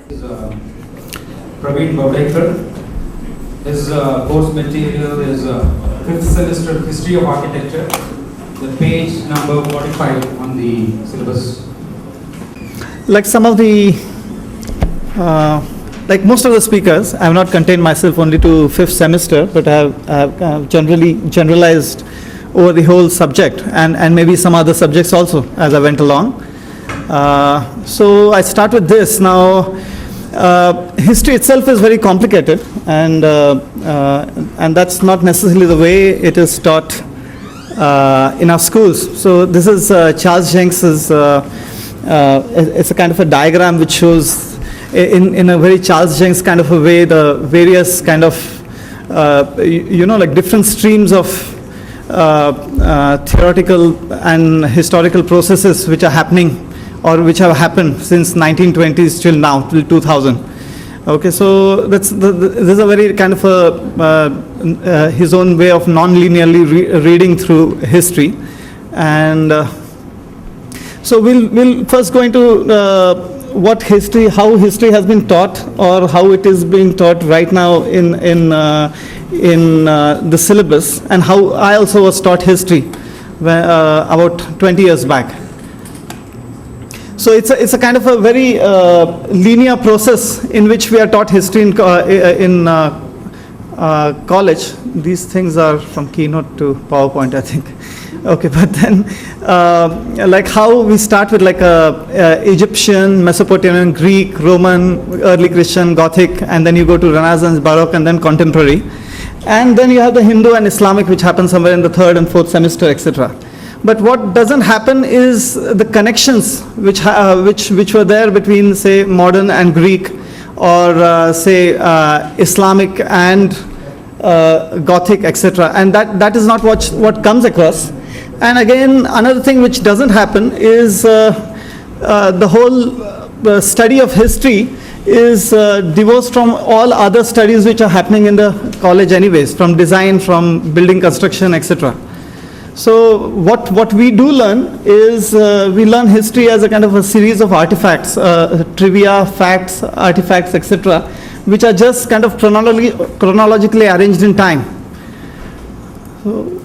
Is Praveen Bavdekar. His course material is 5th semester History of Architecture, the page number 45 on the syllabus. Like some of the, like most of the speakers, I have not contained myself only to 5th semester, but I have generalized over the whole subject and maybe some other subjects also as I went along. So I start with this. Now, history itself is very complicated, and that's not necessarily the way it is taught in our schools. So this is Charles Jencks', it's a kind of a diagram which shows in a very Charles Jencks kind of a way the various kind of, like different streams of theoretical and historical processes which are happening or which have happened since 1920s till now, till 2000. Okay, so this is a very kind of his own way of non-linearly reading through history. And so we'll first go into how history has been taught, or how it is being taught right now in the syllabus, and how I also was taught history about 20 years back. So it's a kind of a very linear process in which we are taught history in college. These things are from Keynote to PowerPoint, I think. Okay, but then like how we start with like Egyptian, Mesopotamian, Greek, Roman, early Christian, Gothic, and then you go to Renaissance, Barouque, and then contemporary. And then you have the Hindu and Islamic, which happens somewhere in the 3rd and 4th semester, etc. But what doesn't happen is the connections which were there between, say, modern and Greek, or say Islamic and Gothic, etc. And that is not what comes across. And again, another thing which doesn't happen is the whole study of history is divorced from all other studies which are happening in the college anyways, from design, from building construction, etc. So what we do learn is we learn history as a kind of a series of artifacts, trivia, facts, artifacts, etc., which are just kind of chronologically arranged in time. So,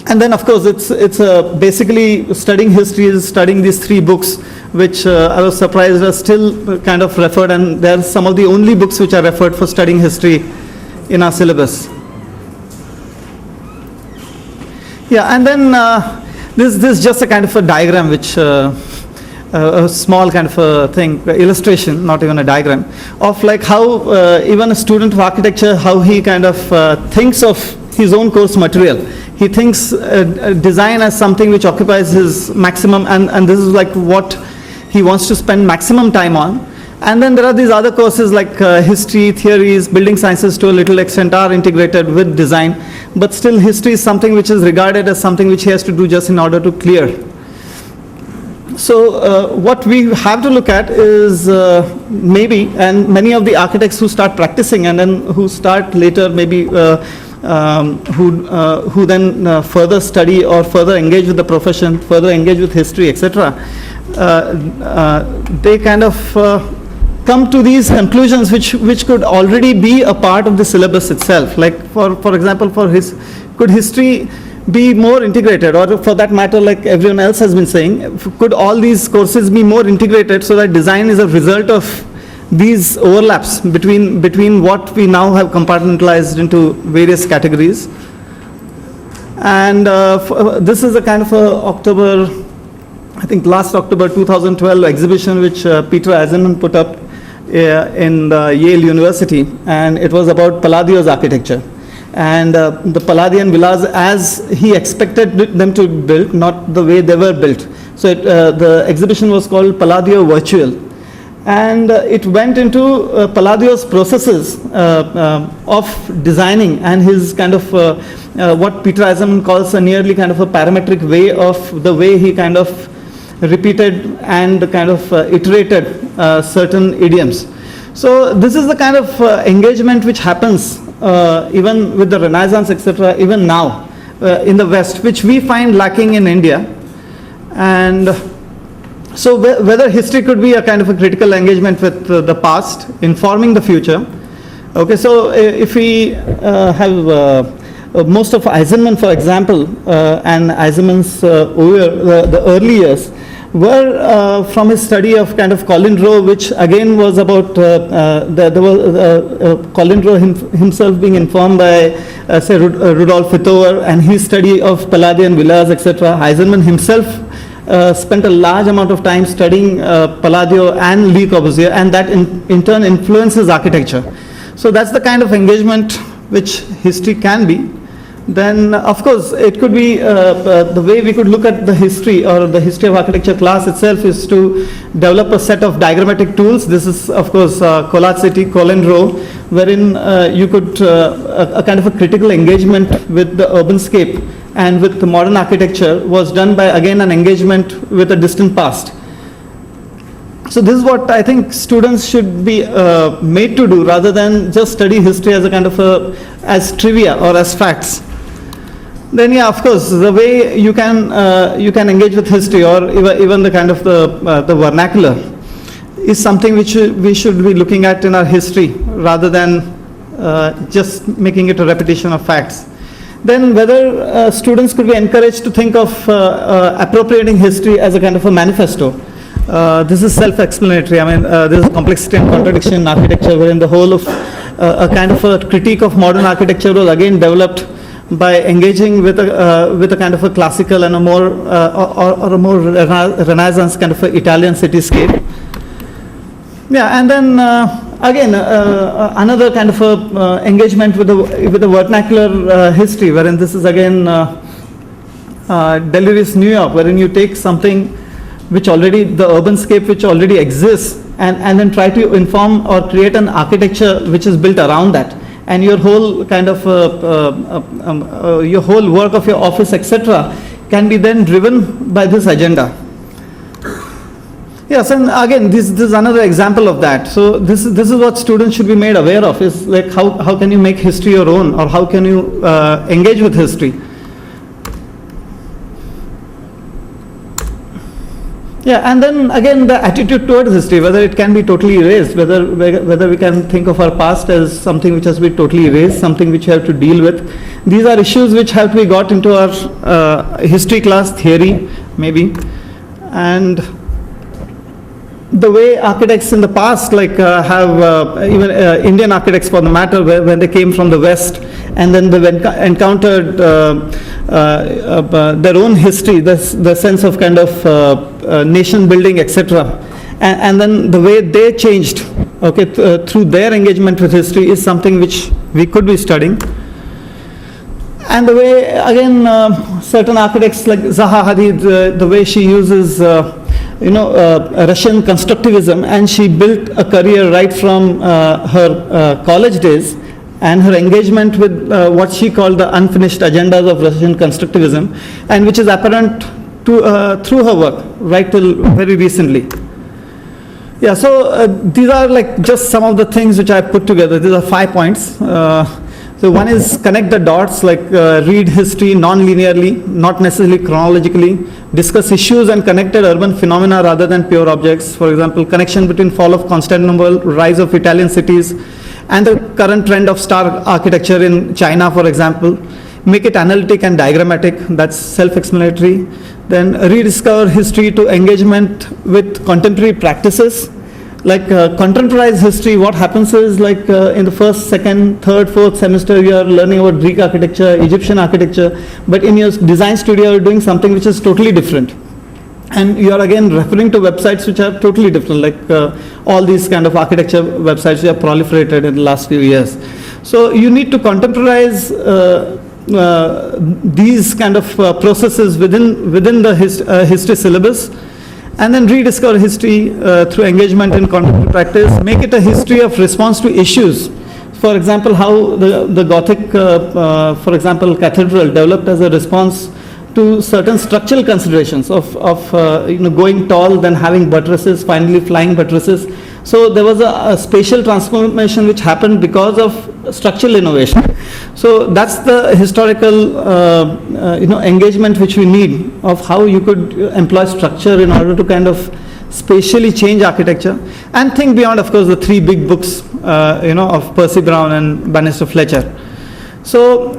and then of course it's basically studying history is studying these 3 books, which I was surprised are still kind of referred, and they're some of the only books which are referred for studying history in our syllabus. Yeah, and then this is just a kind of a diagram, which a small kind of a thing, illustration, not even a diagram, of like how even a student of architecture, how he kind of thinks of his own course material. He thinks design as something which occupies his maximum, and this is like what he wants to spend maximum time on. And then there are these other courses like history, theories, building sciences to a little extent are integrated with design, but still history is something which is regarded as something which he has to do just in order to clear. So what we have to look at is maybe, and many of the architects who start practicing and then who start later maybe who then further study or further engage with the profession, further engage with history, etc. They kind of come to these conclusions which could already be a part of the syllabus itself. Like for example, could history be more integrated, or for that matter, like everyone else has been saying, could all these courses be more integrated so that design is a result of these overlaps between what we now have compartmentalized into various categories. And this is a kind of last October 2012 exhibition which Peter Eisenman put up in Yale University, and it was about Palladio's architecture. And the Palladian villas as he expected them to be built, not the way they were built. So the exhibition was called Palladio Virtual. And it went into Palladio's processes of designing, and his kind of what Peter Eisenman calls a nearly kind of a parametric way of the way he kind of repeated and kind of iterated certain idioms. So this is the kind of engagement which happens even with the Renaissance, etc., even now in the West, which we find lacking in India. And So whether history could be a kind of a critical engagement with the past, informing the future. Okay, so if we have most of Eisenman, for example, and Eisenman's the early years were from his study of kind of Colin Rowe, which again was about Colin Rowe himself being informed by say Rudolph Hithover and his study of Palladian villas, etc. Eisenman himself spent a large amount of time studying Palladio and Le Corbusier, and that in turn influences architecture. So that's the kind of engagement which history can be. Then, of course, it could be the way we could look at the history or the history of architecture class itself is to develop a set of diagrammatic tools. This is, of course, Collage City, Colin Rowe, wherein you could, a kind of a critical engagement with the urbanscape and with the modern architecture was done by, again, an engagement with a distant past. So this is what I think students should be made to do rather than just study history as a kind of as trivia or as facts. Then, yeah, of course, the way you can engage with history or even the kind of the vernacular is something which we should be looking at in our history rather than just making it a repetition of facts. Then whether students could be encouraged to think of appropriating history as a kind of a manifesto. This is self-explanatory. I mean, there is complexity and contradiction in architecture, wherein the whole of a kind of a critique of modern architecture was again developed by engaging with a kind of a classical and a more or a more Renaissance kind of a Italian cityscape. Yeah, and then again another kind of a engagement with the vernacular history, wherein this is again Delirious New York, wherein you take something which already, the urbanscape which already exists, and then try to inform or create an architecture which is built around that. And your whole kind of, your whole work of your office, etc., can be then driven by this agenda. Yes, and again, this is another example of that. So this is what students should be made aware of, is like how can you make history your own, or how can you engage with history. Yeah, and then again the attitude towards history, whether it can be totally erased, whether we can think of our past as something which has been totally erased, something which we have to deal with. These are issues which have to be got into our history class theory, maybe. And the way architects in the past, like have even Indian architects for the matter, when they came from the West, and then they encountered their own history, the sense of kind of nation building, etc. And then the way they changed, okay, through their engagement with history is something which we could be studying. And the way, again, certain architects like Zaha Hadid, the way she uses Russian constructivism, and she built a career right from her college days, and her engagement with what she called the unfinished agendas of Russian constructivism, and which is apparent to, through her work right till very recently. Yeah, so these are like just some of the things which I put together. These are 5 points. So one is connect the dots, like read history non-linearly, not necessarily chronologically, discuss issues and connected urban phenomena rather than pure objects. For example, connection between fall of Constantinople, rise of Italian cities, and the current trend of star architecture in China, for example. Make it analytic and diagrammatic, that's self-explanatory. Then rediscover history to engagement with contemporary practices. Like contemporarized history, what happens is like in the first, second, third, fourth semester, you are learning about Greek architecture, Egyptian architecture, but in your design studio, you're doing something which is totally different. And you are again referring to websites which are totally different, like all these kind of architecture websites which have proliferated in the last few years. So you need to contemporize these kind of processes within the history syllabus, and then rediscover history through engagement in contemporary practice. Make it a history of response to issues. For example, how the Gothic, for example, cathedral developed as a response to certain structural considerations of going tall, then having buttresses, finally flying buttresses. So there was a spatial transformation which happened because of structural innovation. So that's the historical engagement which we need, of how you could employ structure in order to kind of spatially change architecture, and think beyond, of course, the three big books, of Percy Brown and Bannister Fletcher. So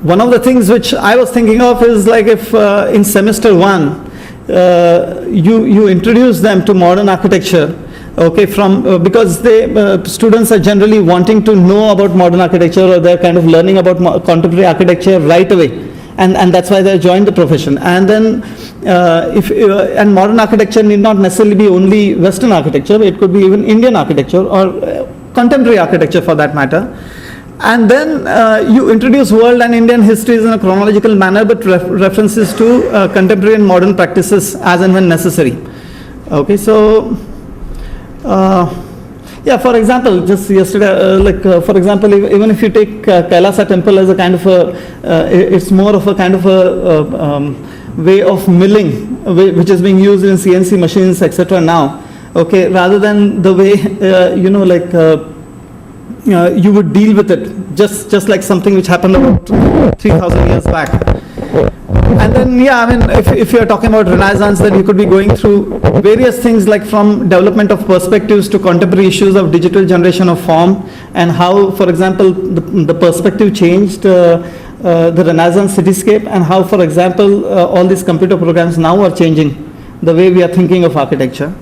one of the things which I was thinking of is like if in semester 1, you introduce them to modern architecture, okay, from because students are generally wanting to know about modern architecture, or they're kind of learning about contemporary architecture right away. And that's why they joined the profession. And then, and modern architecture need not necessarily be only Western architecture. It could be even Indian architecture or contemporary architecture for that matter. And then you introduce world and Indian histories in a chronological manner, but references to contemporary and modern practices as and when necessary. Okay, so. Yeah, for example, just yesterday, for example, even if you take Kailasa temple as a kind of it's more of a kind of a way of milling, which is being used in CNC machines, etc. now, okay, rather than the way, you would deal with it, just like something which happened about 3,000 years back. And then, yeah, I mean, if you're talking about Renaissance, then you could be going through various things like from development of perspectives to contemporary issues of digital generation of form, and how, for example, the perspective changed the Renaissance cityscape, and how, for example, all these computer programs now are changing the way we are thinking of architecture.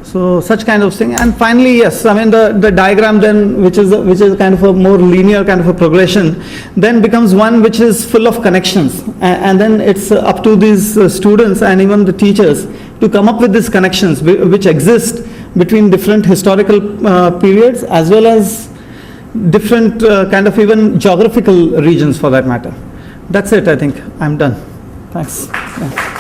So such kind of thing. And finally, yes, I mean the diagram then, which is kind of a more linear kind of a progression, then becomes one which is full of connections, and then it's up to these students and even the teachers to come up with these connections which exist between different historical periods as well as different kind of even geographical regions for that matter. That's it, I think. I'm done. Thanks. Yeah.